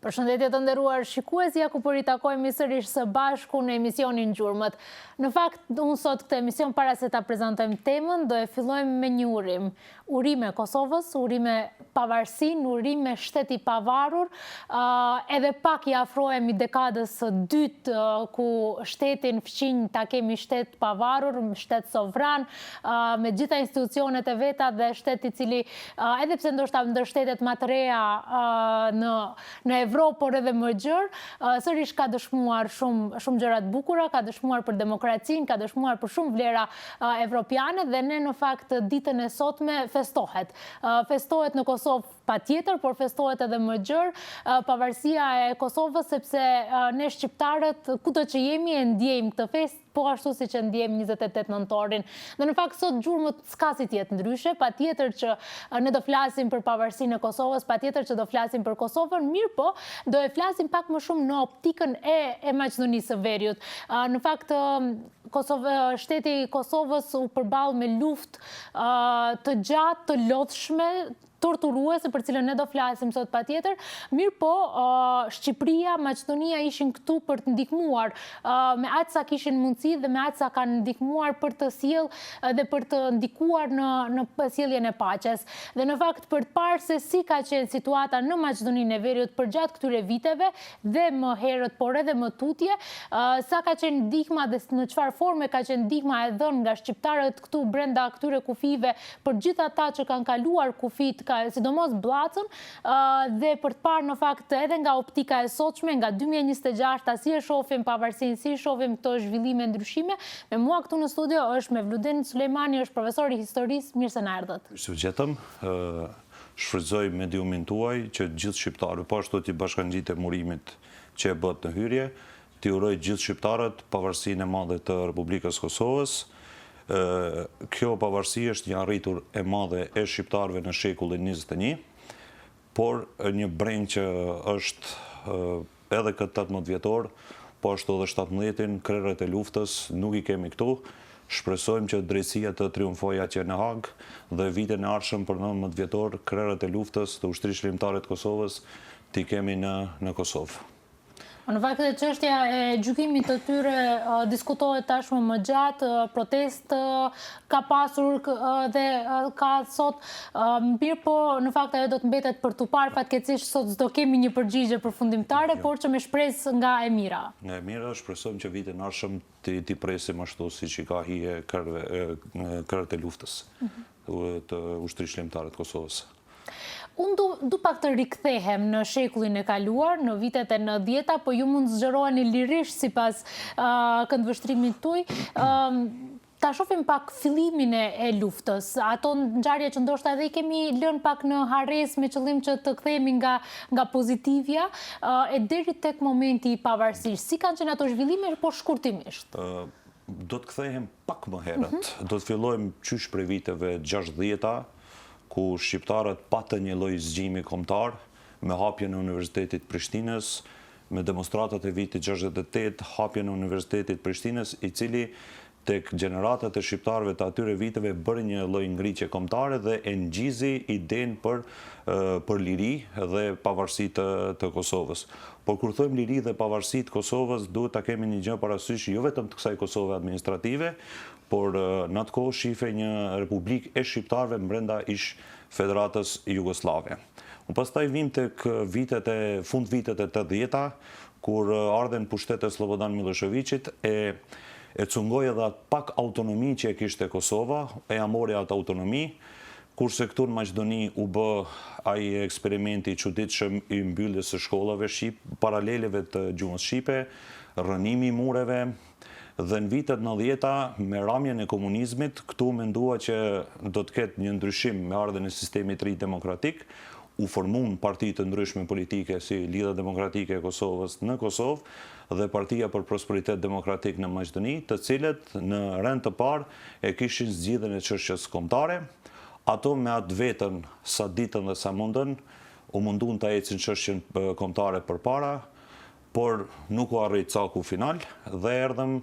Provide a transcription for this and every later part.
Përshëndetje të nderuar shikues, ja ku po ritakojmë sërish së bashku në emisionin Gjurmët. Në fakt, unë sot këtë emision para se ta prezantojmë temën, do e fillojmë me një urim. Urime Kosovës, urime pavarësin, urime shteti pavarur, edhe pak i afrohemi dekadës së dytë ku shtetin fqinj ta kemi shtet pavarur, shtet sovran, me gjitha institucionet e veta dhe shtet i cili, edhe pse ndoshta ndër shtetet më të reja në Evropë, por edhe më gjërë, sërish ka dëshmuar shumë gjëra të bukura, ka dëshmuar për demokracinë, ka dëshmuar për shumë vlera evropiane dhe ne në fakt ditën e sotme festohet. Festohet në Kosovë patjetër, por festohet edhe më gjërë, pavarësia e Kosovës, sepse ne shqiptarët, kudo që jemi, e ndjejmë këtë fest, po ashtu si që ndjejmë 28 nëntorin. Dhe në fakt sot Gjurmët s'ka si tjetë ndryshe, patjetër që ne do flasim për pavarësinë e Kosovës, patjetër që do flasim për Kosovën, mirë po, do e flasim pak më shumë në optikën e Maqedonisë së Veriut. Në fakt, shteti i Kosovës u përball me luftë të gjatë, të lodhshme, torturuese, për cilën ne do flasim sot patjetër, mirë po, Shqipëria, Maqedonia ishin këtu për të ndihmuar, me aq sa kishin mundësi dhe me aq sa kanë ndihmuar për të sjellë dhe për të ndikuar në sjelljen e paqes. Dhe në fakt për të parë se si ka qenë situata në Maqedoninë e Veriut përgjatë këtyre viteve dhe më herët, por edhe më tutje, sa ka qenë ndihma dhe në çfarë forme ka qenë ndihma e dhënë nga shqiptarët këtu brenda këtyre kufive për gjithë ata që kanë kaluar kufit, sidomos Bllacën, dhe për të parë në fakt edhe nga optika e sotshme, nga 2026, si e shohim pavarësinë, si e shohim këto zhvillime, ndryshime. Me mua këtu në studio është Mevludin Sulejmani, është profesor i historisë, mirë se na erdhët. Mirë gjetëm, shfrytëzoj mediumin tuaj që gjithë shqiptarët, po ashtu t'i bashkangjitem urimit që e bët në hyrje, t'i uroj gjithë shqiptarët pavarësinë e madhe të Republikës Kosovës. Kjo pavarësi është një arritur e madhe e shqiptarëve në shekullin 21, por një breng që është edhe këtë 18 vjetor, po ashtu edhe 17-in, krerët e luftës, nuk i kemi këtu. Shpresojmë që drejtësia të triumfojë atje në Hagë dhe vitin e ardhshëm për 19 vjetor, krerët e luftës të ushtrisë shërimtare të Kosovës t'i kemi në Kosovë. Në fakt e çështja e gjykimit të tyre diskutohet tashmë më gjatë, protest ka pasur dhe ka sot, mirë po në fakt ajo do të mbetet për tu parë, fatkeqësisht sot s'do kemi një përgjigje përfundimtare, por që me shpresë nga Emira. Nga Emira shpresojmë që vitin e ardhshëm t'i presim ashtu siç i ka hije krerët e luftës të ushtrisë shërimtare të Kosovës. Unë du pak të rikthehem në shekullin e kaluar, në vitet e 90-ta, po ju mund zgjeroheni lirisht sipas këndvështrimit tuaj. Ta shohim pak fillimin e luftës, ato ngjarje që ndoshta edhe i kemi lënë pak në harres me qëllim që të kthehemi nga pozitivja, e deri tek momenti i pavarësisë. Si kanë qenë ato zhvillime, po shkurtimisht? Do të kthehem pak më herët. Do të fillojmë qysh prej viteve 60-ta, ku shqiptarët patën një lloj zgjimi kombëtar me hapjen e Universitetit Prishtinës, me demonstratat e vitit 68, hapjen e Universitetit Prishtinës, i cili tek gjeneratat e shqiptarëve të atyre viteve bëri një lloj ngritje kombëtare dhe e ngjizi idenë për liri dhe pavarësi të Kosovës. Por kur thojmë liri dhe pavarësi të Kosovës, duhet ta kemi një gjë parasysh jo vetëm të kësaj Kosove administrative, por në atë kohë shife një republikë e shqiptarëve brenda ish Federatës Jugosllave. Unë pastaj vim tek fund vitet e 80-ta, kur ardhen pushtetet e Slobodan Miloševićit, e cungoi edhe atë pak autonomi që e kishte Kosova, e amori atë autonomi, kurse këtu në Maqedoni u bë ai eksperimenti i çuditshëm i mbylljes së shkollave paraleleve të gjuhës shqipe, rënimi i mureve. Dhe në vitet 90-ta, me ramjen e komunizmit, këtu mendua që do të ketë një ndryshim me ardhen e sistemit të ri demokratik, u formuan parti të ndryshme politike si Lidha Demokratike e Kosovës në Kosovë dhe Partia për Prosperitet Demokratik në Maqedoni, të cilët në rend të parë e kishin zgjidhjen e çështjes kombëtare. Ato me atë vetën sa ditën dhe sa mundën, u munduan ta ecin çështjen kombëtare përpara, por nuk u arrit caku final dhe erdhëm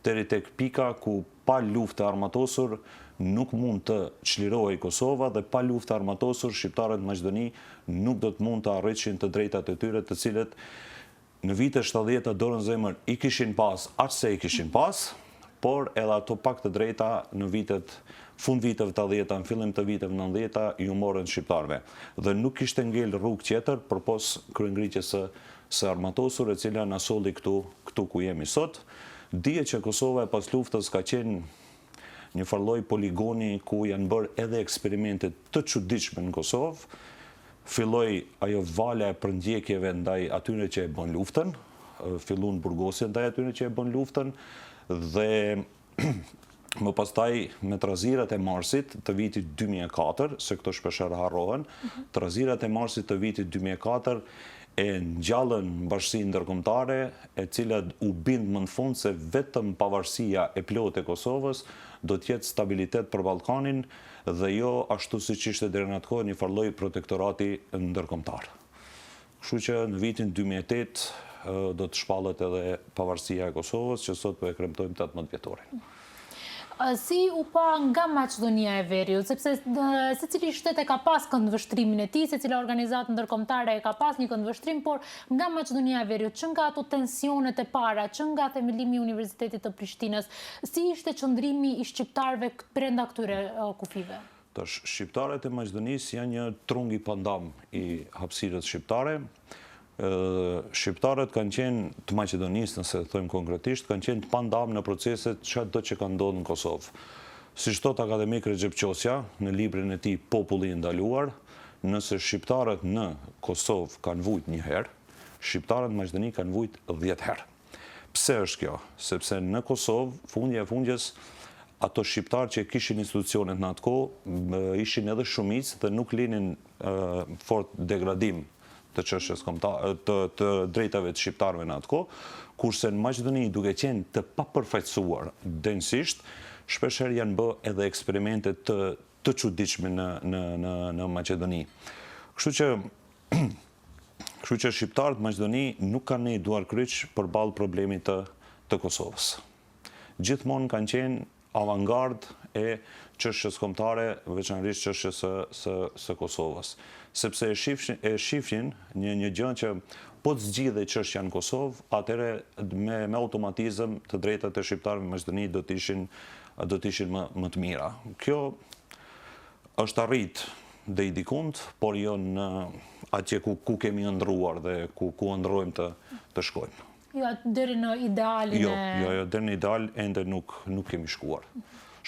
deri tek pika ku pa luftë armatosur nuk mund të çlirohej Kosova dhe pa luftë armatosur shqiptarët në Maqedoni nuk do të mund të arriteshin të drejtat e tyre, të cilët në vitet 70 dorën zemër i kishin pas, aq se i kishin pas, por edhe ato pak të drejta në fund viteve të 80-ta, në fillim të viteve 90-ta ju morën shqiptarëve. Dhe nuk kishte ngel rrugë tjetër përpos kryengritjes së armatosur, e cila na solli këtu ku jemi sot. Dihet që Kosova pas luftës ka qenë një farloj poligoni ku janë bërë edhe eksperimente të çuditshme në Kosovë. Filloi ajo vala e përndjekjeve ndaj atyre që e bën luftën, fillun burgosi ndaj atyre që e bën luftën dhe më pastaj me trazirat e marsit të vitit 2004, se këto shpeshherë harrohen, trazirat e marsit të vitit 2004 e ngjallën bashkësinë ndërkombëtare, e cila u bind më në fund se vetëm pavarësia e plotë e Kosovës do të jetë stabilitet për Ballkanin dhe jo ashtu siç ishte deri në atë kohë një farlloj protektorati ndërkombëtar. Kështu që në vitin 2008 do të shpallet edhe pavarësia e Kosovës, që sot po e kremtojmë 18 vjetorin. Si u pa nga Maqedonia e Veriut, sepse secili shtet e ka pas këndvështrimin e tij, secila organizatë ndërkombëtare e ka pas një këndvështrim, por nga Maqedonia e Veriut, që nga ato tensionet e para, që nga themelimi i Universitetit të Prishtinës, si ishte qëndrimi i shqiptarëve brenda këtyre kufive? Tash, shqiptarët e Maqedonisë janë një trung i pandam i hapësirës shqiptare. Shqiptarët kanë qenë të Maqedonisë, nëse thojmë konkretisht, kanë qenë të pandam në proceset çdo që ka ndodhur në Kosovë. Siç thot akademik Recep Qosja në librin e tij Populli i ndaluar, nëse shqiptarët në Kosovë kanë vujt një herë, shqiptarët në Maqedoni kanë vujt 10 herë. Pse është kjo? Sepse në Kosovë, fundja e fundjes, ato shqiptarë që kishin institucionet në atë kohë ishin edhe shumicë dhe nuk linin fort degradim të çështjes të drejtave të shqiptarëve në atë kohë, kurse në Maqedoni duke qenë të papërfaqësuar denjësisht, shpeshherë janë bë edhe eksperimente të çuditshme në Maqedoni. Kështu që shqiptarët në Maqedoni nuk kanë një duar kryq përballë problemit të Kosovës. Gjithmonë kanë qenë avangard e çështjes kombëtare, veçanërisht çështjes së Kosovës. Sepse e shifshin një gjë që po të zgjidhej çështja në Kosovë, atëherë me automatizëm të drejtat e shqiptarëve në Maqedoni do të ishin më të mira. Kjo është arrit deri dikund, por jo në atje ku kemi ndruar dhe ku ndrojmë të shkojmë. Jo, deri në idealin Jo, deri në ideal ende nuk kemi shkuar.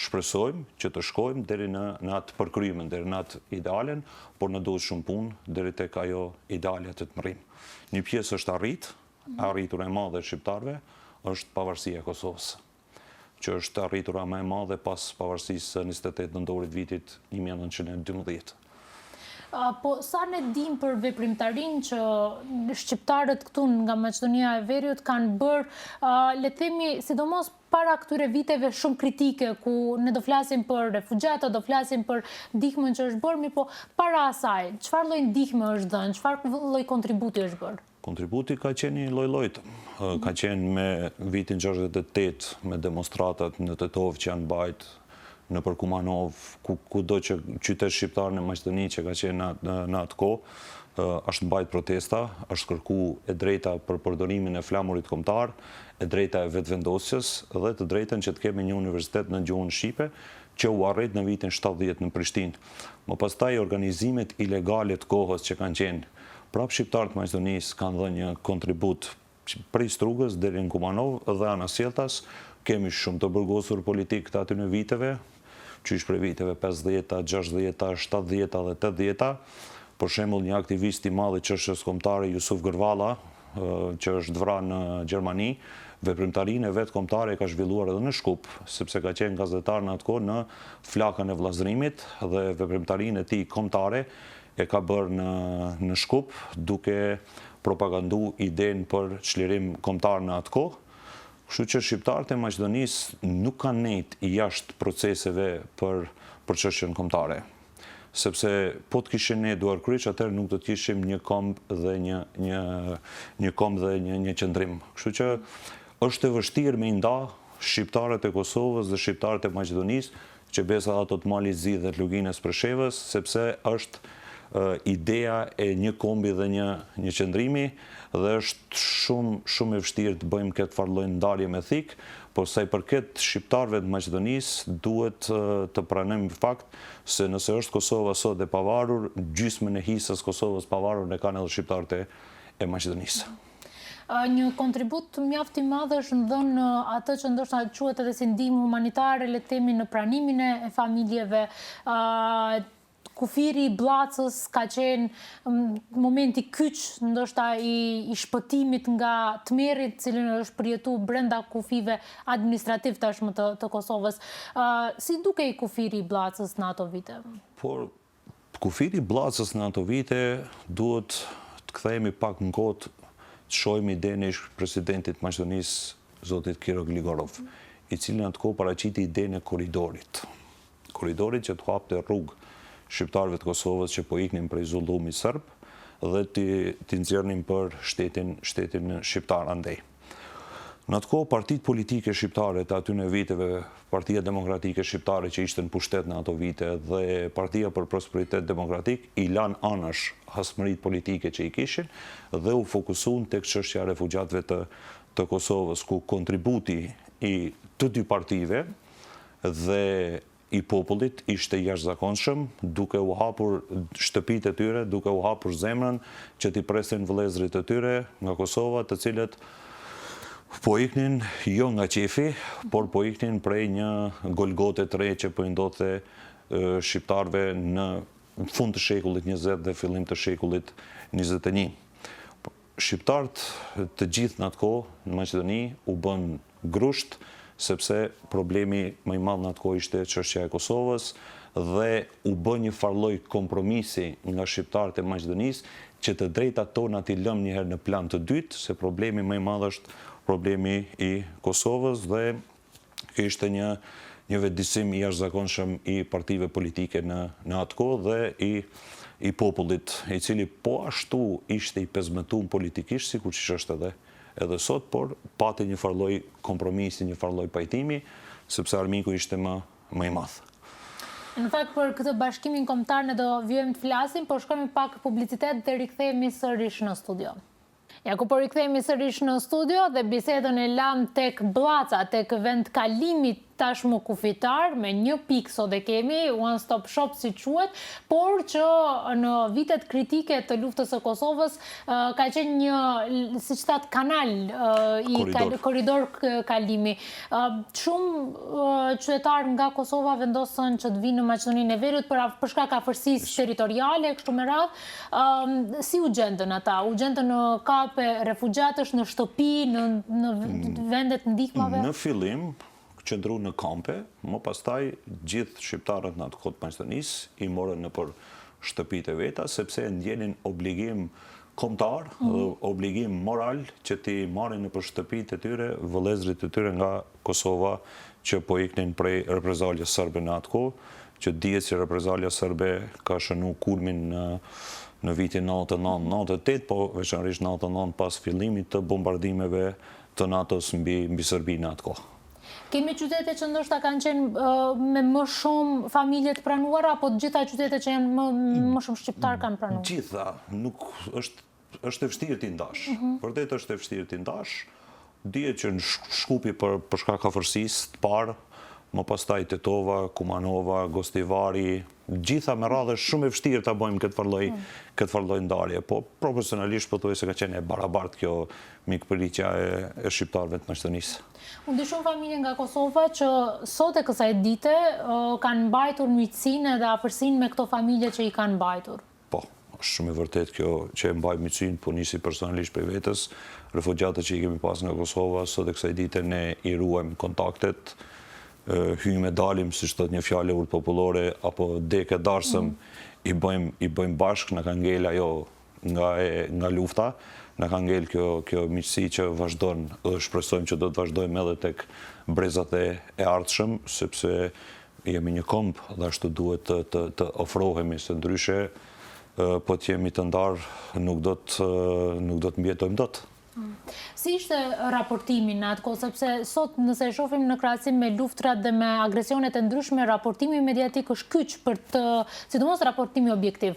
Shpresojmë që të shkojmë deri në atë përkryimin, deri në atë idealen, por në duhet shumë punë deri tek ajo ideale të mërrim. Një pjesë është arritur e madhe e shqiptarëve, është pavarësia e Kosovës, që është arritur më e madhe pas pavarësisë 28 nëntorit vitit 1912. Po sa ne dim për veprimtarinë që shqiptarët këtu nga Maqedonia e Veriut kanë bërë, le të themi, sidomos para këtyre viteve shumë kritike, ku ne do flasim për refugjata, do flasim për ndihmën që është bërë, po para asaj, çfarë lloj ndihme është dhënë, çfarë lloj kontributi është bërë? Kontributi ka qenë lloj-llojt. Ka qenë me vitin 68, me demonstratat në Tetov që janë bajt, në për Kumanov, kudo që qytet shqiptar në Maqedoni që ka qenë në atë kohë, është mbajt protesta, është kërku e drejta për përdorimin e flamurit kombëtar, e drejta e vetëvendosjes dhe të drejtën që të kemi një universitet në gjuhën shqipe, që u arrit në vitin 70 në Prishtinë. Më pastaj organizimet ilegale të kohës që kanë qenë, prapë shqiptarët të Maqedonisë kanë dhënë një kontribut prej Strugës deri në Kumanov dhe Anasjeltas. Kemi shumë të burgosur politik të aty në viteve, qysh për viteve 50-ta, 60-ta, 70-ta dhe 80-ta. Për shembull, një aktivist i madh i çështjes kombëtare, Jusuf Gërvalla, që është vrarë në Gjermani, veprimtarinë e vet kombëtare e ka zhvilluar edhe në Shkup, sepse ka qenë gazetar në atë kohë në flakën e vllazërimit dhe veprimtarinë e tij kombëtare e ka bërë në Shkup, duke propagandu idenë për çlirim kombëtar në atë kohë. Kështu që shqiptarët e Maqedonisë nuk kanë nejt i jashtë proceseve për çështjen kombëtare. Sepse po të kishin ne duar kryq, atëherë nuk do të kishim një këmbë dhe një qëndrim. Kështu që është e vështirë me i nda shqiptarët e Kosovës dhe shqiptarët e Maqedonisë që besa ato të Malit Zi dhe të Luginës Preshevës, sepse është ideja e një kombi dhe një qëndrimi, dhe është shumë e vështirë të bëjmë këtë farlojnë ndarje me thikë, por sa i përket shqiptarëve të Maqedonisë, duhet të pranojmë fakt se nëse është Kosova sot e pavarur, gjysmën e hisës Kosovës pavarur ne kanë edhe shqiptarët e Maqedonisë. Një kontribut mjaft i madh është dhënë atë që ndoshta quhet edhe si ndihmë humanitare, le të themi në pranimin e familjeve. Kufiri i Bllacës ka qenë momenti kyç ndoshta i shpëtimit nga tmerrit, cilën është përjetuar brenda kufive administrativ tashmë të Kosovës. Si dukej kufiri i Bllacës në ato vite? Por kufiri i Bllacës në ato vite duhet të kthehemi pak në kohë të shohim idenë e presidentit Maqedonisë, zotit Kiro Gligorov, i cili në atë kohë paraqiti idenë e korridorit. Korridorit që të hapte rrugë shqiptarëve të Kosovës që po iknin prej zullumit serb dhe t'i nxjerrnin për shtetin shqiptar andej. Në atë kohë partitë politike shqiptare të atyne viteve, Partia Demokratike Shqiptare që ishte në pushtet në ato vite dhe Partia për Prosperitet Demokratik i lan anash hasmëritë politike që i kishin dhe u fokusuan tek çështja e refugjatëve të Kosovës, ku kontributi i të dy partive dhe i popullit ishte jashtëzakonshëm, duke u hapur shtëpitë e tyre, duke u hapur zemrën që t'i presin vëllezërit e tyre nga Kosova, të cilët po iknin jo nga qefi, por po iknin prej një Golgote të re që po i ndodhte shqiptarëve në fund të shekullit 20 dhe fillim të shekullit 21. Shqiptarët të gjithë në atë kohë në Maqedoni u bën grusht, sepse problemi më i madh në atë kohë ishte çështja e Kosovës dhe u bë një farlloj kompromisi nga shqiptarët e Maqedonisë që të drejtat tona t'i lëm një herë në plan të dytë, se problemi më i madh është problemi i Kosovës dhe ishte një vetëdijsim i jashtëzakonshëm i partive politike në atë kohë dhe i popullit, i cili po ashtu ishte i pezmetuar politikisht, sikur që është edhe sot, por pati një farlloj kompromisi, një farlloj pajtimi, sepse armiku ishte më i madh. Në fakt, për këtë bashkimin kombëtar ne do vijmë të flasim, por shkojmë pak publicitet dhe rikthehemi sërish në studio. Ja ku po rikthehemi sërish në studio dhe bisedën e lam tek Bllaca, tek vendkalimi tashmë kufitar, me një pikë sot e kemi, one stop shop si quhet, por që në vitet kritike të luftës së Kosovës ka qenë një, siç thatë, kanal i korridor kalimi. Shumë qytetarë nga Kosova vendosën që të vinë në Maqedoninë e Veriut për shkak afërsisë territoriale, kështu me radhë. Si u gjendën ata? U gjendën në kape refugjatësh, në shtëpi, në vendet ndihmave? Në fillim qëndru në kampe, më pastaj gjithë shqiptarët në atë kohë të Maqedonisë i morën nëpër shtëpitë e veta, sepse ndjenin obligim kombëtar, obligim moral që t'i marrin nëpër shtëpitë e tyre vëllezërit e tyre nga Kosova që po iknin prej reprezaljes serbe në atë kohë, që dihet se reprezalja serbe ka shënuar kulmin në vitin 99-98, po veçanërisht 99 pas fillimit të bombardimeve të NATO-s mbi Serbinë në atë kohë. Kemi qytete që ndoshta kanë qenë me më shumë familje të pranuara, apo të gjitha qytetet që janë më shumë shqiptar kanë pranuar? Gjitha, nuk është e vështirë t'i ndash. Vërtet është e vështirë t'i ndash. Dihet që në Shkupi për shkak afërsisë të parë, më pastaj Tetova, Kumanova, Gostivari, gjitha me radhë shumë e vështirë ta bëjmë këtë farlloj ndarje, po profesionalisht po thuaj se ka qenë e barabartë kjo mikpritja e shqiptarëve të Maqedonisë. Unë di shumë familje nga Kosova që sot e kësaj dite kanë mbajtur miqësinë dhe afërsinë me këto familje që i kanë mbajtur. Po, është shumë e vërtet kjo që e mbaj miqësinë, po nisi personalisht prej vetës. Refugjatët që i kemi pas nga Kosova, sot e kësaj dite ne i ruajmë kontaktet, hyjmë e dalim, si thot një fjalë urtpopullore, apo deke darsëm i bëjmë bashkë, na ka ngel ajo nga lufta, na ka ngel kjo miqësi që vazhdon dhe shpresojmë që do të vazhdojmë edhe tek brezat e ardhshëm, sepse jemi një komb dhe ashtu duhet të ofrohemi, se ndryshe po të jemi të ndarë nuk do të mbjetojmë dot. Si ishte raportimi në atë kohë, sepse sot nëse e shohim në krahasim me luftrat dhe me agresionet e ndryshme, raportimi mediatik është kyç për të, sidomos raportimi objektiv.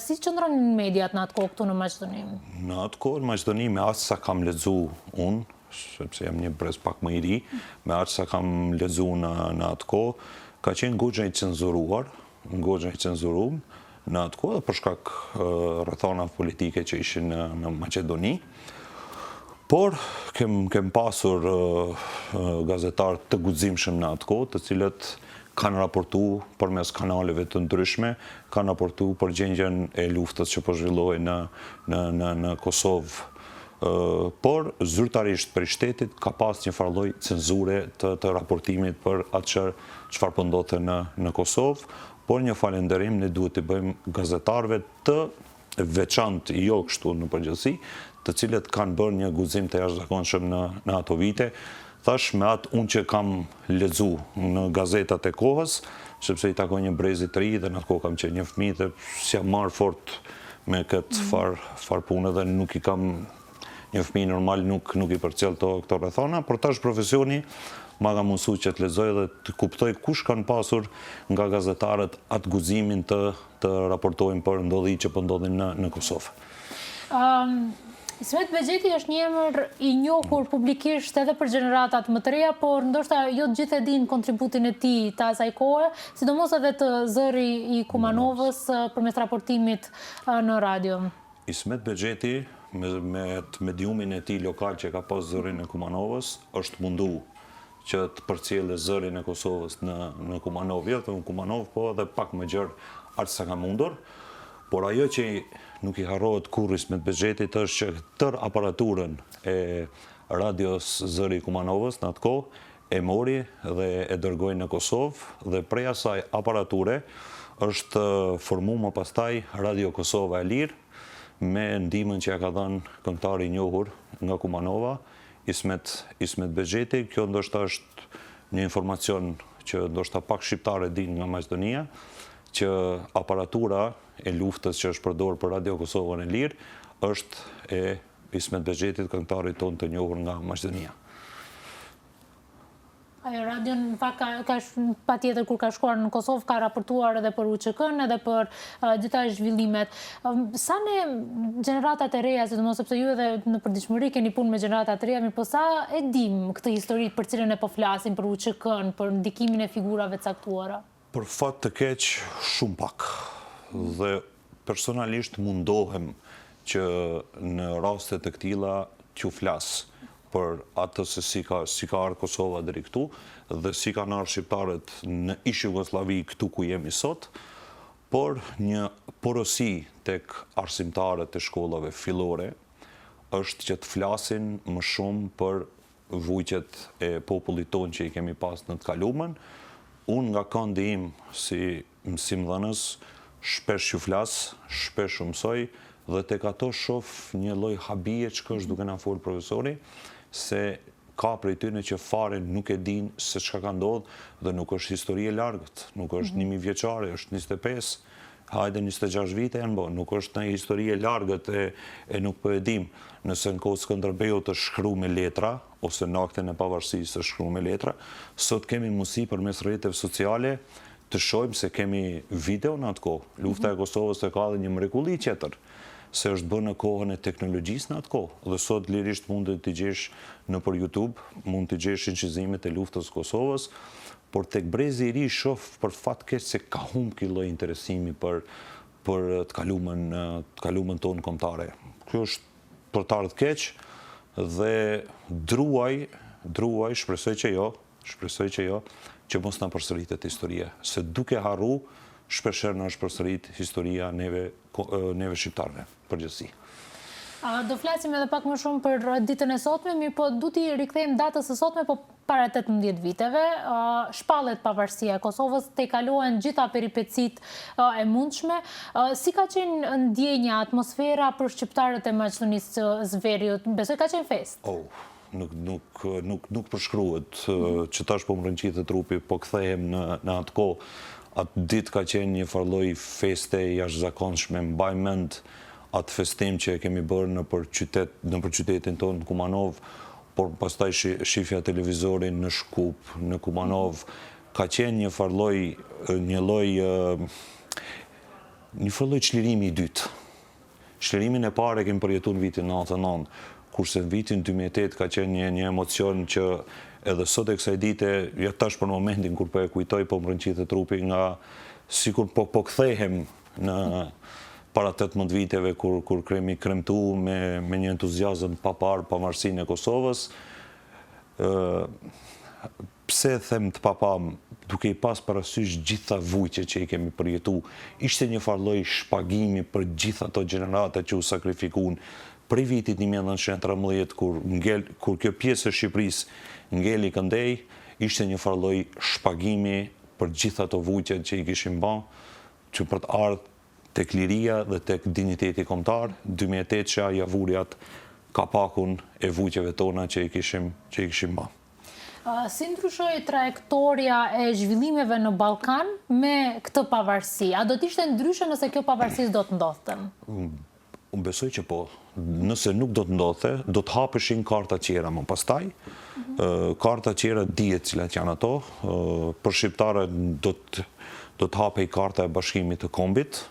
Si qëndronin mediat në atë kohë këtu në Maqedoni? Në atë kohë në Maqedoni me aq sa kam lexuar unë, sepse jam një brez pak më i ri, me aq sa kam lexuar në atë kohë, ka qenë goxha i cenzuruar, në atë kohë për shkak rrethana politike që ishin në Maqedoni. Por kem pasur gazetar të guximshëm në atë kohë, të cilët kanë raportuar përmes kanaleve të ndryshme, kanë raportuar për gjendjen e luftës që po zhvillohej në Kosovë. Por zyrtarisht për shtetit ka pas një farë lloj cenzure të raportimit për atë çfarë po ndodhte në Kosovë, por një falënderim ne duhet të bëjmë gazetarëve të veçantë, jo kështu në përgjithësi, të cilët kanë bërë një guxim të jashtëzakonshëm në ato vite. Thash me atë unë që kam lexuar në gazetat e kohës, sepse i takoj një brezi të ri dhe në atë kohë kam qenë një fëmijë dhe s'jam marrë fort me këtë far punë dhe nuk i kam një fëmijë normal nuk i përcjell këto rrethana, por tash profesioni ma ka mundësuar që të lexoj dhe të kuptoj kush kanë pasur nga gazetarët atë guximin të raportojnë për ndodhi që po ndodhin në Kosovë. Ismet Begjeti është një emër i njohur publikisht edhe për gjeneratat më të reja, por ndoshta jo të gjithë e dinë kontributin e tij të asaj kohe, sidomos edhe të zëri i Kumanovës përmes raportimit në radio. Ismet Begjeti me mediumin e tij lokal që ka pas zërin e Kumanovës është mundu që të përcjellë zërin e Kosovës në Kumanovë, jo në Kumanovë, po edhe pak më gjerë aq sa ka mundur. Por ajo që nuk i harrohet kurrë Ismet Begjetit është që tër aparaturën e radios zëri i Kumanovës në atë kohë e mori dhe e dërgoi në Kosovë dhe prej asaj aparature është formuar më pastaj Radio Kosova e Lirë me ndihmën që ja ka dhënë këngëtari i njohur nga Kumanova, Ismet Begjeti. Kjo ndoshta është një informacion që ndoshta pak shqiptarë dinë nga Maqedonia, që aparatura e luftës që është përdorur për Radio Kosovën e Lirë është e Ismet Begjetit, këngëtarit tonë të njohur nga Maqedonia. Ajo radio në fakt patjetër kur ka shkuar në Kosovë ka raportuar edhe për UÇK-n edhe për gjitha zhvillimet. Sa ne gjeneratat e reja, sidomos sepse ju edhe në përditshmëri keni punë me gjeneratat e reja, mirë po sa e dim këtë histori për cilën e po flasim, për UÇK-n, për ndikimin e figurave të caktuara? Për fat të keq, shumë pak. Dhe personalisht mundohem që në raste të këtilla t'ju flas për atë se si ka ardhur Kosova deri këtu dhe si kanë ardhur shqiptarët në ish Jugosllavi këtu ku jemi sot, por një porosi tek arsimtarët e shkollave fillore është që të flasin më shumë për vujtjet e popullit tonë që i kemi pas në të kaluamën. Unë nga këndi im si mësimdhënës shpesh ju flas, shpesh u mësoj dhe tek ato shoh një lloj habije që është duke na folë profesori, se ka prej tyre që fare nuk e din se çka ka ndodhur dhe nuk është histori e largët, nuk është 1000 vjeçare, është 25, hajde 26 vite janë bërë, nuk është një histori e largët e nuk po e dim. Nëse në kohë Skënderbeut të shkruar me letra ose në aktin e pavarësisë të shkruar me letra, sot kemi mundësi përmes rrjeteve sociale të shohim se kemi video në atë kohë. Lufta e Kosovës ka edhe një mrekulli tjetër, se është bërë në kohën e teknologjisë në atë kohë. Dhe sot lirisht mund të gjesh nëpër YouTube, mund të gjesh incizimet e luftës së Kosovës, por tek brezi i ri shoh për fat keq se ka humb ky lloj interesimi për të kaluamën tonë kombëtare. Kjo është për të ardhur keq dhe druaj, shpresoj që jo, që mos na përsëritet historia, se duke harru shpeshherë na është përsërit historia neve shqiptarëve përgjithësi. Do flasim edhe pak më shumë për ditën e sotme, mirë po du t'i rikthejmë datës së sotme, po para 18 viteve, shpallet pavarësia e Kosovës, te kalohen gjitha peripecit e mundshme. Si ka qenë ndjenja, atmosfera për shqiptarët e Maqedonisë së Veriut? Besoj ka qenë fest. Nuk përshkruhet që tash po më rënqitet trupi, po kthehem në atë kohë. Atë ditë ka qenë një farë lloj feste jashtëzakonshme, mbaj mend atë festim që e kemi bërë në për qytetin tonë në Kumanov, por pastaj shifja televizorin në Shkup, në Kumanov, ka qenë një farloj çlirimi i dytë. Çlirimin e parë e kemi përjetuar në vitin 99, kurse në vitin 2008 ka qenë një emocion që edhe sot e kësaj dite, ja tash për momentin kur po e kujtoj, po më rënqitet trupi nga sikur po kthehem në para 18 viteve kur kemi kremtu me një entuziazëm pa parë pavarësinë e Kosovës. Pse them të papam, duke i pas parasysh gjitha vujtjet që i kemi përjetu, ishte një farloj shpagimi për gjitha ato gjenerata që u sakrifikuan prej vitit 1913, kur kjo pjesë e Shqipërisë ngeli këndej, ishte një farloj shpagimi për gjitha ato vujtjet që i kishim ba, që për të ardhur tek liria dhe tek digniteti kombëtar. 2008 që javurjat kapakun e vujtjeve tona që i kishim ba. Si ndryshoi trajektoria e zhvillimeve në Ballkan me këtë pavarësi? A do të ishte ndryshe nëse kjo pavarësi do të ndodhte? Unë besoj që po. Nëse nuk do të ndodhte, do të hapeshin karta tjera më pastaj. Karta tjera dihet cilat janë ato. Për shqiptarët do të hapej karta e bashkimit të kombit,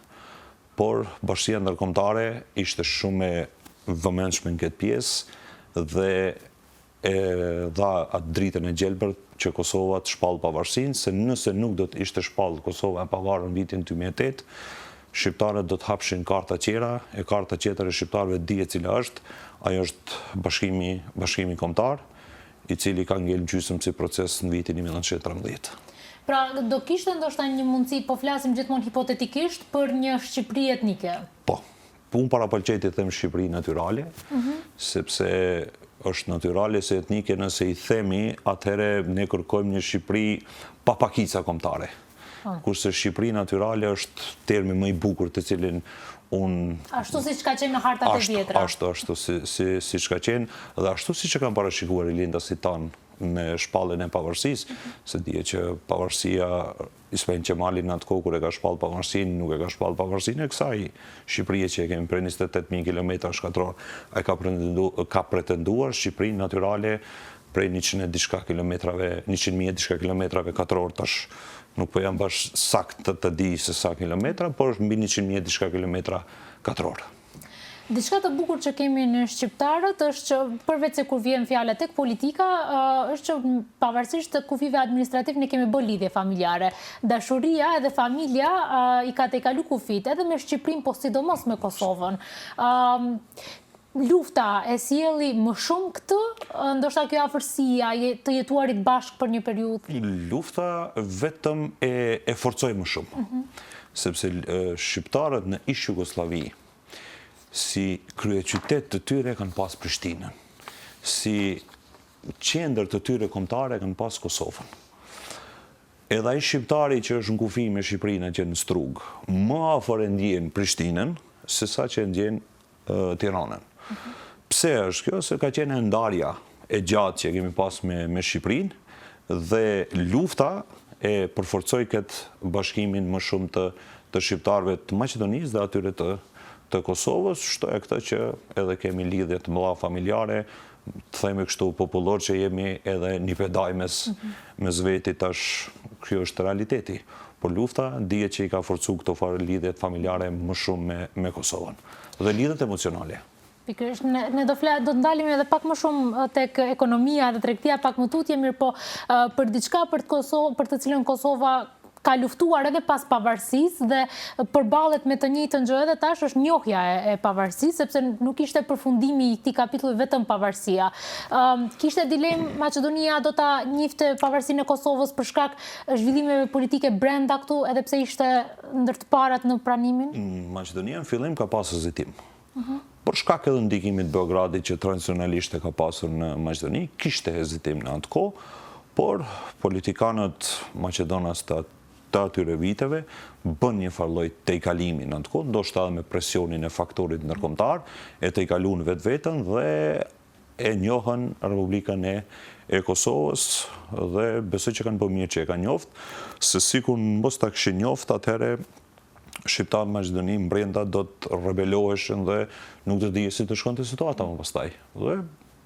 por Bashkia Ndërkombëtare ishte shumë e vëmendshme në këtë pjesë dhe e dha atë dritën e gjelbërt që Kosova të shpallë pavarësinë, se nëse nuk do të ishte shpallë Kosova e pavarur në vitin 2008, shqiptarët do të hapshin karta tjera, e karta tjetër e shqiptarëve dihet cila është, ajo është bashkimi kombëtar, i cili ka ngel gjysmë si proces në vitin 1913. Pra, do kishte ndoshta një mundësi, po flasim gjithmonë hipotetikisht, për një Shqipëri etnike? Po, unë parapëlqej të them Shqipëri natyrale, sepse është natyrale se etnike, nëse i themi, atëhere ne kërkojmë një Shqipëri pa pakica kombëtare. Kurse Shqipëri natyrale është termi më i bukur të cilin unë... Ashtu si që ka qenë në hartat e vjetra. Ashtu si që ka qenë, dhe ashtu si që kanë parashikuar i lindasit tanë me shpallën e pavarësisë, se dje që pavarësia Ismail Qemali në atë kohë kur e ka shpallë pavarësinë, nuk e ka shpallë pavarësinë e kësaj Shqipërie që e kemi prej 28.000 km shkatror. Ai ka pretenduar Shqipërinë natyrale prej 100.000 diçka kilometrave katror, tash nuk po jam bash sakt të di se sa kilometra, por është mbi 100.000 diçka kilometra katror. Diçka të bukur që kemi në shqiptarët është që përveç se kur vjen fjala tek politika, është që pavarësisht të kufive administrativ ne kemi bërë lidhje familjare. Dashuria edhe familja i ka tejkalu kufit, edhe me Shqipërinë, po sidomos me Kosovën. Lufta e sjelli më shumë këtë, ndoshta kjo afërsia të jetuarit bashkë për një periudhë? Lufta vetëm e forcoi më shumë, sepse shqiptarët në ish Jugosllavi, si krye qytet të tyre kanë pas Prishtinën, si qendër të tyre kombëtare kanë pas Kosovën. Edhe ai shqiptari që është në kufi me Shqipërinë që në strug, më afër e ndjen Prishtinën se sa që ndjen Tiranën. Pse është kjo? Se ka qenë ndarja e gjatë që kemi pas me Shqipërinë dhe lufta e përforcoi këtë bashkimin më shumë të shqiptarëve të Maqedonisë dhe atyre të Kosovës, shto e këtë që edhe kemi lidhje të mëdha familjare, të themi kështu popullor që jemi edhe një pedaj mes veti, tash kjo është realiteti. Por lufta dihet që i ka forcu këto farë lidhjet familjare më shumë me Kosovën. Dhe lidhjet emocionale. Pikërisht, ne do të ndalemi edhe pak më shumë tek ekonomia dhe tregtia pak më tutje, mirë po për diçka për të cilën Kosova ka luftuar edhe pas pavarësisë dhe përballet me të njëjtën gjë edhe tash është njohja e pavarësisë, sepse nuk ishte përfundimi i këtij kapitulli vetëm pavarësia. Kishte dilemë Maqedonia do ta njifte pavarësinë e Kosovës për shkak zhvillimeve politike brenda këtu, edhe pse ishte ndër të parat në pranimin? Maqedonia në fillim ka pasur hezitim. Por shkak edhe ndikimit Beogradit që tradicionalisht e ka pasur në Maqedoni, kishte hezitim në atë kohë, por politikanët maqedonas të atyre viteve bën një farloj tejkalimi në atë kohë, ndoshta edhe me presionin e faktorit ndërkombëtar, e tejkaluan vetveten dhe e njohën Republikën e Kosovës dhe besoj që kanë bërë mirë që e kanë njoft, se sikur mos ta kishin njoft, atëherë shqiptarët Maqedoni brenda do të rebeloheshin dhe nuk do dije si të shkonte situata më pastaj. Dhe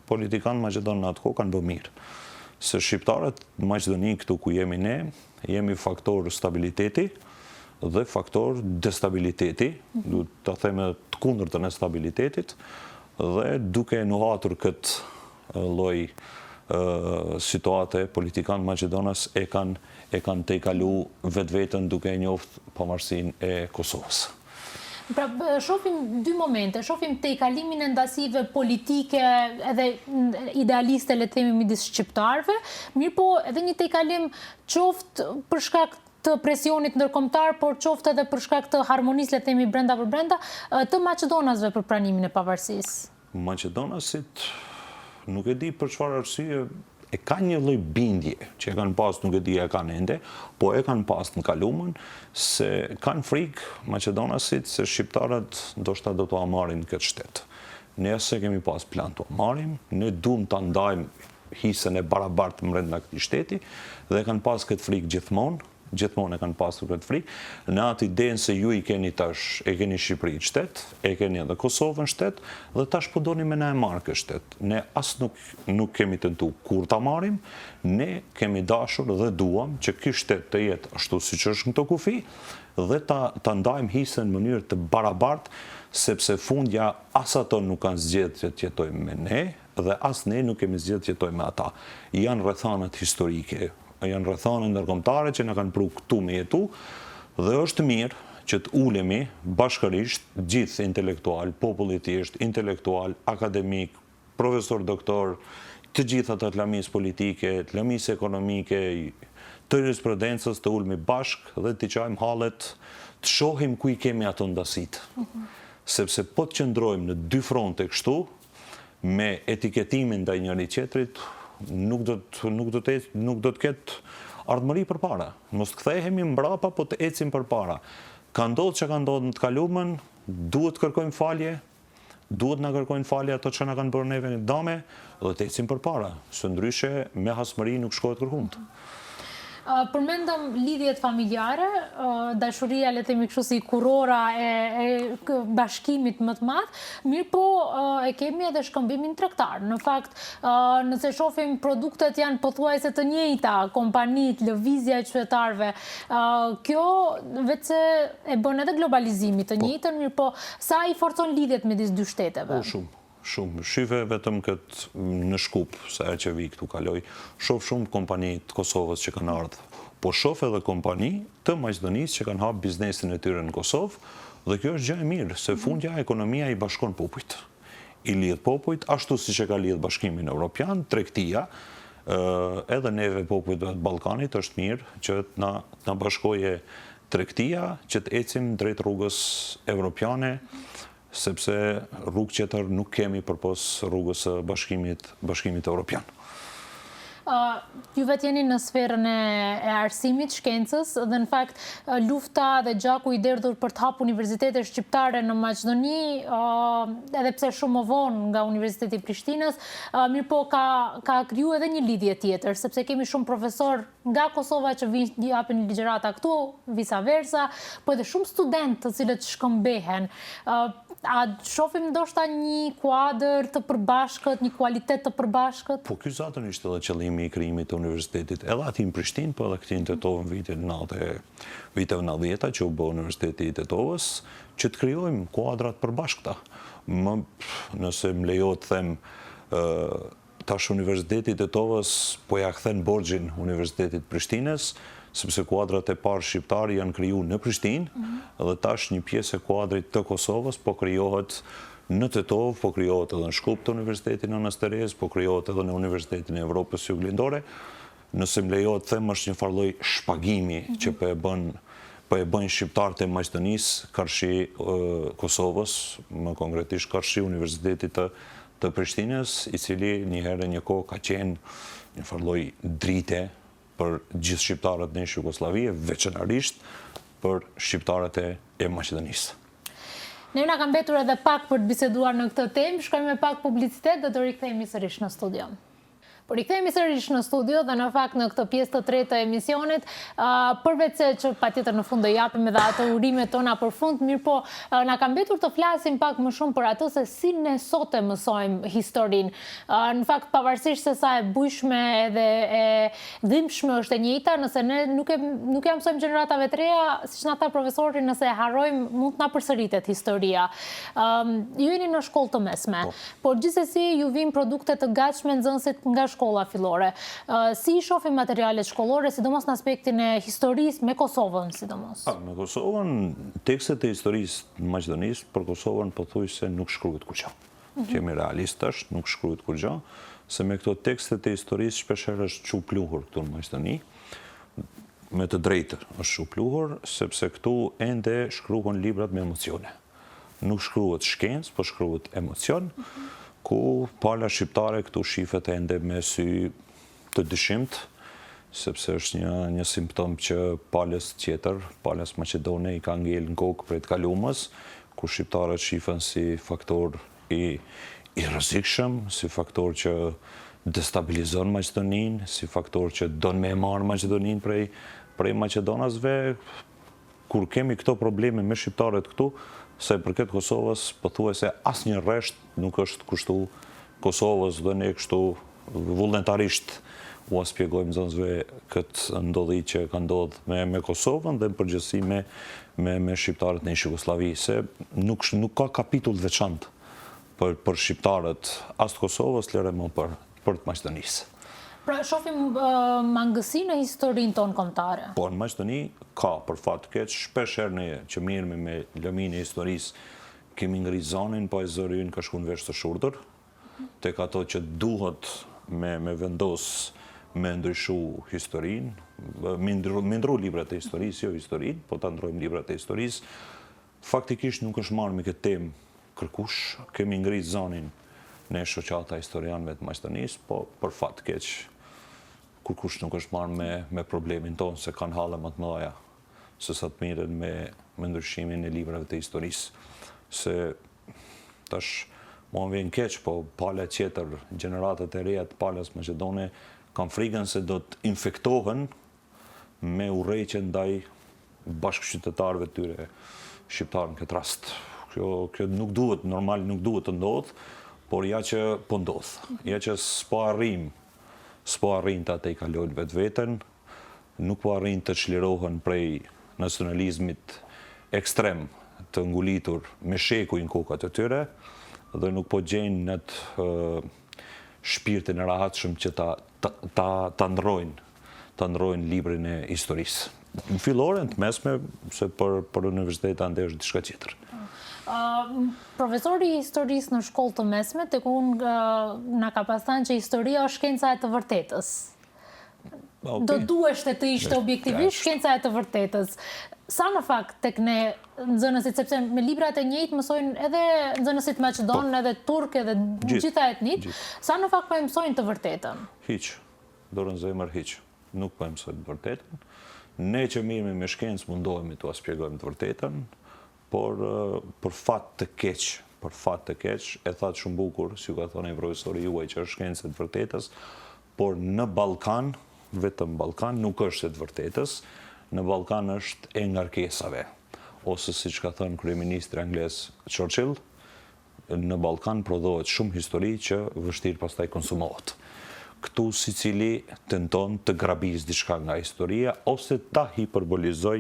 politikanë maqedonë në atë kohë kanë bërë mirë. Se shqiptarët Maqedoni këtu ku jemi ne, jemi faktor stabiliteti dhe faktor destabiliteti, du të theme të kundërtën e stabilitetit, dhe duke nuhatur këtë lloj situate, politikanë Maqedonas e kanë tejkalu vetveten duke e njoft pavarësinë e Kosovës. Pra, shohim dy momente, shohim tejkalimin e ndasive politike edhe idealiste, le të themi, midis shqiptarëve, mirë po edhe një tejkalim qoftë për shkak të presionit ndërkombëtar, por qoftë edhe për shkak të harmonisë, le të themi, brenda për brenda, të maqedonasve për pranimin e pavarësisë. Maqedonasit nuk e di për çfarë arsye e kanë një lloj bindje që e kanë pas, nuk e di e kanë ende, po e kanë pas në kalumën se kanë frikë Maqedonasit se shqiptarët ndoshta do t'u marrin këtë shtet. Ne se kemi pas plan t'u marrim, ne duam ta ndajmë hisën e barabartë brenda këtij shteti dhe kanë pas këtë frikë gjithmonë e kanë pasur këtë frikë, në atë idenë se ju i keni tash, e keni Shqipërinë shtet, e keni edhe Kosovën shtet, dhe tash po doni me na e marrë këtë shtet. Ne as nuk kemi tentu kur ta marrim, ne kemi dashur dhe duam që ky shtet të jetë ashtu siç është në këto kufi, dhe ta ndajmë hisën në mënyrë të barabartë, sepse fundja as ato nuk kanë zgjedhur që të jetojmë me ne, dhe as ne nuk kemi zgjedhur të jetojmë me ata. Janë rrethanat historike, janë rrethana ndërkombëtare që na kanë pru këtu me jetu, dhe është mirë që të ulemi bashkërisht gjithë intelektual, populli thjesht, intelektual, akademik, profesor doktor, të gjitha të lamisë politike, të lamisë ekonomike, të jurisprudencës, të ulemi bashkë dhe të qajmë hallet, të shohim ku i kemi ato ndasit. Sepse po të qëndrojmë në dy fronte kështu, me etiketimin ndaj njëri tjetrit, nuk do të ketë ardhmëri përpara. Mos të kthehemi mbrapa, po të ecim përpara. Ka ndodhur që ka ndodhur në të kalumën, duhet të kërkojmë falje, duhet na kërkojnë falje ato që na kanë bërë neve në dame, dhe të ecim përpara. Së ndryshe, me hasmëri nuk shkohet kërkumt. Përmendëm lidhjet familjare, dashuria, le të themi kështu, si kurora e bashkimit më të madh, mirë po e kemi edhe shkëmbimin tregtar. Në fakt, nëse shohim produktet janë pothuajse të njëjta, kompanit, lëvizja e qytetarëve, kjo vetëse e bën edhe globalizimit të njëjtën, mirë po sa i forcon lidhjet midis dy shteteve? Shumë. Shive vetëm këtë në Shkup, sa e që vi këtu kaloj, shoh shumë kompani të Kosovës që kanë ardhur, po shoh edhe kompani të Maqedonisë që kanë hapur biznesin e tyre në Kosovë, dhe kjo është gjë e mirë, se fundja ekonomia i bashkon popujt. I lidh popujt, ashtu siç e ka lidh Bashkimin Evropian, tregtia, edhe neve popujt të Ballkanit është mirë që na bashkoje tregtia, që të ecim drejt rrugës evropiane, sepse rrugë tjetër nuk kemi përpos rrugës së Bashkimit Evropian. Ju vetë jeni në sferën e arsimit, shkencës, dhe në fakt lufta dhe gjaku i derdhur për të hapur universitete shqiptare në Maqedoni, edhe pse shumë më vonë nga Universiteti i Prishtinës, mirë po ka kriju edhe një lidhje tjetër, sepse kemi shumë profesor nga Kosova që vinë japin ligjërata këtu, vice versa, po edhe shumë studentë të cilët shkëmbehen. A shohim ndoshta një kuadër të përbashkët, një kualitet të përbashkët? Po ky zatën ishte edhe qëllimi i krijimit të universitetit, edhe aty në Prishtinë, po edhe këtij në Tetovë në viteve 90-ta që u bë Universiteti i Tetovës, që të krijojmë kuadrat përbashkëta. Nëse më lejohet të them, tash Universiteti i Tetovës po ja kthen borxhin Universitetit Prishtinës, sepse kuadrat e parë shqiptarë janë kriju në Prishtinë, dhe tash një pjesë e kuadrit të Kosovës po krijohet në Tetovë, po krijohet edhe në Shkup të Universitetin Anas Terez, po krijohet edhe në Universitetin e Evropës Juglindore. Nëse më lejohet të them, është një farë lloj shpagimi që po e bën shqiptarët e Maqedonisë karshi Kosovës, më konkretisht karshi Universitetit të Prishtinës, i cili një herë një kohë ka qenë një farë lloj drite për gjithë shqiptarët në Jugosllavi, veçanërisht për shqiptarët e Maqedonisë. Ne na ka mbetur edhe pak për të biseduar në këtë temë, shkojmë me pak publicitet dhe do rikthehemi sërish në studio. Por i kthehemi sërish në studio dhe në fakt në këtë pjesë të tretë të emisionit, përveç se që patjetër në fund do japim edhe ato urimet tona për fund, mirë po na ka mbetur të flasim pak më shumë për atë se si ne sot e mësojmë historinë. Në fakt pavarësisht se sa e bujshme edhe e dhimbshme është e njëjta, nëse ne nuk ja mësojmë gjeneratave të reja, siç na tha profesori, nëse e harrojmë mund të na përsëritet historia. Ju jeni në shkollë të mesme, por gjithsesi ju vijnë produkte të gatshme nxënësit nga shkolla fillore. Si i shohim materialet shkollore, sidomos në aspektin e historisë me Kosovën, sidomos? Me Kosovën, tekstet e historisë në Maqedonisë për Kosovën pothuajse nuk shkruhet kurrë. Kemi realistë, nuk shkruhet kurrë, se me këto tekstet e historisë shpeshherë është çupluhur këtu në Maqedoni. Me të drejtë është çupluhur, sepse këtu ende shkruhen librat me emocione. Nuk shkruhet shkencë, po shkruhet emocion, ku pala shqiptare këtu shifet ende me sy të dyshimt, sepse është një simptom që palës tjetër, palës Maqedone i ka ngel në kokë prej të kalumës, ku shqiptarët shifen si faktor i rrezikshëm, si faktor që destabilizon Maqedoninë, si faktor që don me marrë Maqedoninë prej Maqedonasve. Kur kemi këto probleme me shqiptarët këtu, se përket Kosovës, pothuajse asnjë rresht nuk është kushtu Kosovës dhe ne kështu vullnetarisht u shpjegojmë nxënësve këtë ndodhi që ka ndodhur me Kosovën dhe në përgjithësi me shqiptarët në Jugosllavi, se nuk ka kapitull veçantë për shqiptarët as të Kosovës, lere më për të Maqedonisë. Pra, shohim mangësinë e historinë tonë kombëtare. Po, në Maqedoni ka, për fat të keq, shpeshherë ne që mirëmi me lëminë e historisë kemi ngritë zonin, po e zëri ynë ka shku në vesh të shurdër, tek ato që duhet me vendos me ndryshu historinë, me ndru librat e historisë, jo historinë, po ta ndrojmë librat e historisë. Faktikisht nuk është marrë me këtë temë kërkush, kemi ngritë zonin në shoqata historianëve të Maqedonisë, po për fat të keq kurkush nuk është marrë me problemin tonë, se kanë halla më të mëdha se sa të mirën me ndryshimin e librave të historisë. Se tash mua më vjen keq, po pala tjetër, gjeneratat e reja të palës Maqedone kanë frikën se do të infektohen me urrëqe ndaj bashkëqytetarëve të tyre shqiptarë në këtë rast. Kjo nuk duhet, normal nuk duhet të ndodhë, por ja që po ndodhë. Ja që s'po arrin të atë i kalojnë vetveten, nuk po arrin të çlirohen prej nacionalizmit ekstrem të ngulitur me shekuj në kokat e tyre, dhe nuk po gjejnë në të shpirtin e rahatshëm që ta ndrojnë librin e historisë. Në fillore, në të mesme, se për universitetet ande është diçka tjetër. Profesori i historisë në shkollë të mesme, tek unë na ka pasur që historia është shkenca e të vërtetës. Do duhesh të ishte objektivisht shkenca e të vërtetës. Sa në fakt tek ne nxënësit, sepse me librat e njëjtë mësojnë edhe nxënësit maqedonë, edhe turk, edhe gjitha etnitë, sa në fakt po e mësojnë të vërtetën? Hiç, dorën zemër hiç. Nuk po e mësojnë të vërtetën. Ne që mirëmi me shkencë mundohemi t'u shpjegojmë të vërtetën, por për fat të keq, e thatë shumë bukur, si ju ka thonë profesori juaj që është shkencë e të vërtetës, por në Ballkan, vetëm Ballkan, nuk është e të vërtetës, në Ballkan është e ngarkesave, ose siç ka thënë kryeministri anglez Churchill, në Ballkan prodhohet shumë histori që vështirë pastaj konsumohet. Këtu Sicili tenton të grabizë diçka nga historia, ose ta hiperbolizoj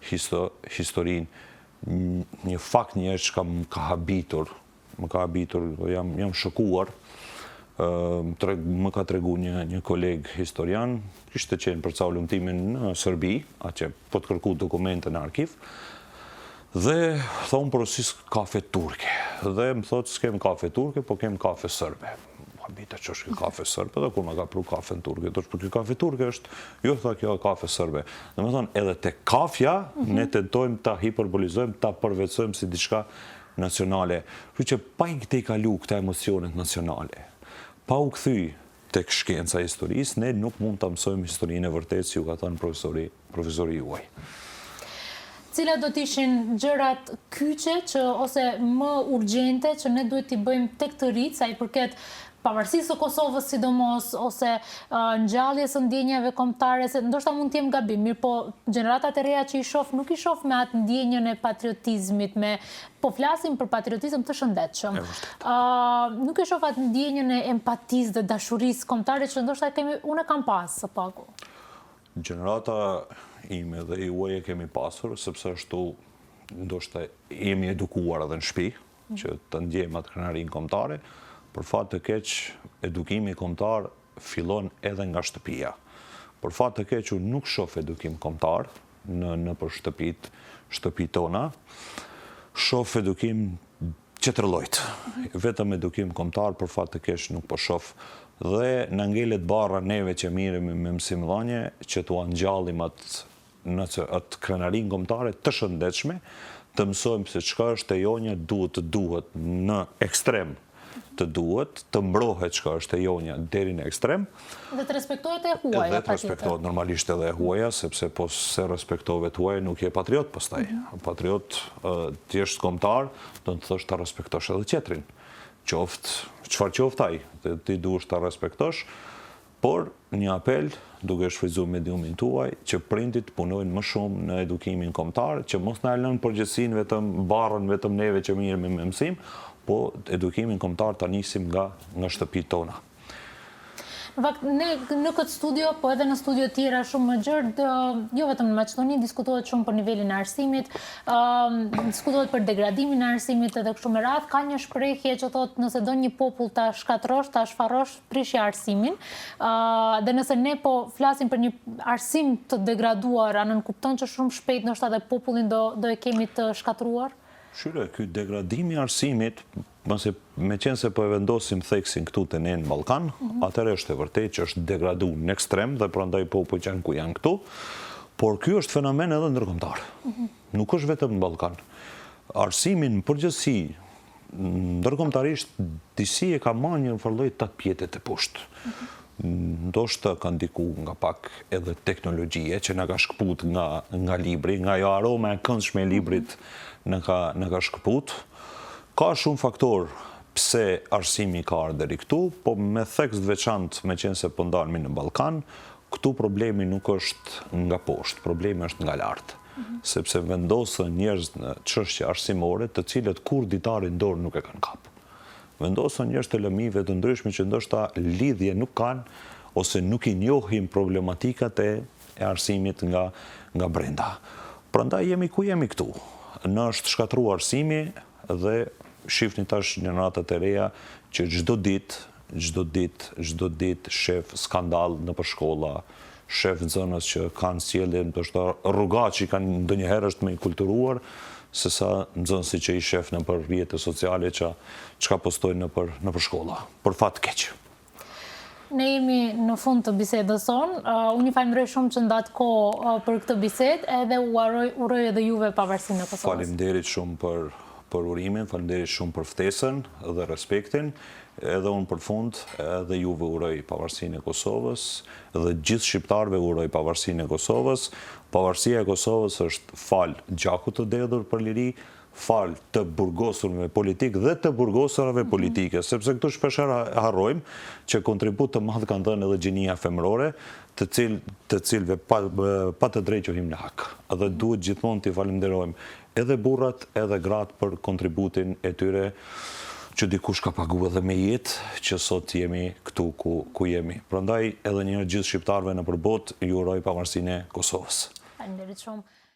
historinë. Një fakt që më ka habitur, jam shokuar, më ka tregu një koleg historian, ishte qenë për ca ulëmtimin në Serbi, atje po të kërku dokumente në arkiv, dhe thonë për si kafe turke, dhe më thotë s'kem kafe turke, po kem kafe sërbe. Habita që është kafe sërbe, dhe kur më ka pru kafe në turke, të është për kjo kafe turke është, jo tha kjo kafe sërbe. Dhe më thonë, edhe te kafja, ne tentojmë ta hiperbolizojmë, ta përvecojmë si diçka nacionale. Kështu që pa i këte i kalu këta emocionet nacionale, pa u kthy tek shkenca e historisë, ne nuk mund ta mësojmë historinë e vërtetë, si ju ka thënë profesori juaj. Cilat do t'ishin gjërat kyçe ose më urgjente që ne duhet t'i bëjmë tek të rinjt, sa i përket pavarësisë së Kosovës sidomos, ose ngjalljes së ndjenjave kombëtare, se ndoshta mund të jem gabim, mirë po gjeneratat e reja që i shoh nuk i shoh me atë ndjenjën e patriotizmit, po flasim për patriotizëm të shëndetshëm. Nuk i shoh atë ndjenjën e empatisë dhe dashurisë kombëtare që ndoshta unë kam pas së paku. Gjenerata ime dhe juaj e kemi pasur, sepse ashtu ndoshta jemi edukuar edhe në shtëpi, që të ndjejmë atë krenarinë kombëtare. Për fat të keq, edukimi kombëtar fillon edhe nga shtëpia. Për fat të keq, unë nuk shoh edukim kombëtar nëpër shtëpitë tona. Shoh edukim qetrëllojt. Vetëm edukim kombëtar për fat të keq nuk po shoh. Dhe na ngelet barra neve që miremi me mësimdhënie që t'u ngjallim atë krenarinë kombëtare të shëndetshme, të mësojmë se çka është e jonja duhet në ekstrem, të duhet të mbrohet çka është e jonja deri në ekstrem. Dhe të respektohet e huaja. Dhe të respektohet normalisht edhe e huaja, sepse po se respektove të huaja nuk je patriot pastaj. Patriot ti je kombëtar, do të thosh ta respektosh edhe tjetrin. Çfarë qoftë ai, ti duhesh ta respektosh, por një apel duke shfrytzuar mediumin tuaj që prindit punojnë më shumë në edukimin kombëtar, që mos na lënë përgjegjësinë vetëm neve që mirëmi me mësim, po edukimin kombëtar ta nisim nga shtëpitë tona. Në fakt, ne në këtë studio, po edhe në studio tjera shumë më gjerë, jo vetëm në Maqedoni, diskutohet shumë për nivelin e arsimit, diskutohet për degradimin e arsimit edhe kështu me radhë. Ka një shprehje që thotë nëse do një popull ta shkatërrosh, ta shfarrosh, prishje arsimin. Dhe nëse ne po flasim për një arsim të degraduar, a nën kupton që shumë shpejt ndoshta edhe popullin do e kemi të shkatëruar? Shyre, ky degradimi i arsimit, me qenë se po e vendosim theksin këtu të ne në Ballkan, atëherë është e vërtetë që është degraduar në ekstrem dhe prandaj popujt janë ku janë këtu, por ky është fenomen edhe ndërkombëtar. Nuk është vetëm në Ballkan. Arsimin në përgjithësi, ndërkombëtarisht, disi e ka marrë një lloj tatpjetet e poshtë. Ndoshta ka ndikuar nga pak edhe teknologjia që na ka shkput nga libri, nga ajo aroma e këndshme e librit na ka shkput. Ka shumë faktor pse arsimi ka ardhur deri këtu, po me theks të veçantë, me qenë se po ndalemi në Ballkan, këtu problemi nuk është nga poshtë, problemi është nga lart. Sepse vendosen njerëz në çështje arsimore, të cilët kur ditarin dorë nuk e kanë kap. Vendosen njerëz të lëmive të ndryshme që ndoshta lidhje nuk kanë ose nuk i njohin problematikat e arsimit nga brenda. Prandaj jemi ku jemi këtu. Në është shkatruar arsimi dhe shifni tash gjeneratat e reja që çdo ditë shef skandal nëpër shkolla, shef nxënës që kanë sjellje ndoshta rrugat që kanë ndonjëherë është më i kulturuar se sa nxënësi që i shef nëpër rrjetet sociale çka postojnë nëpër shkolla. Për fat keq. Ne jemi në fund të bisedës sonë. Unë ju falenderoj shumë që ndat kohë për këtë bisedë, edhe uroj edhe juve pavarësinë e Kosovës. Faleminderit shumë për urimin, faleminderit shumë për ftesën dhe respektin. Edhe unë për fund, edhe juve uroj pavarësinë e Kosovës, dhe gjithë shqiptarëve uroj pavarësinë e Kosovës. Pavarësia e Kosovës është fal gjakut të dedhur për liri, fal të burgosurve politikë dhe të burgosurave politike, sepse këtu shpeshherë harrojmë që kontribut të madh kanë dhënë edhe gjinia femërore, të cilëve pa të drejtë quhim në hak. Dhe duhet gjithmonë t'i falenderojmë edhe burrat edhe gratë për kontributin e tyre që dikush ka paguar edhe me jetë që sot jemi këtu ku jemi. Prandaj edhe një herë gjithë shqiptarëve nëpër botë ju uroj pavarësinë e Kosovës. Faleminderit shumë.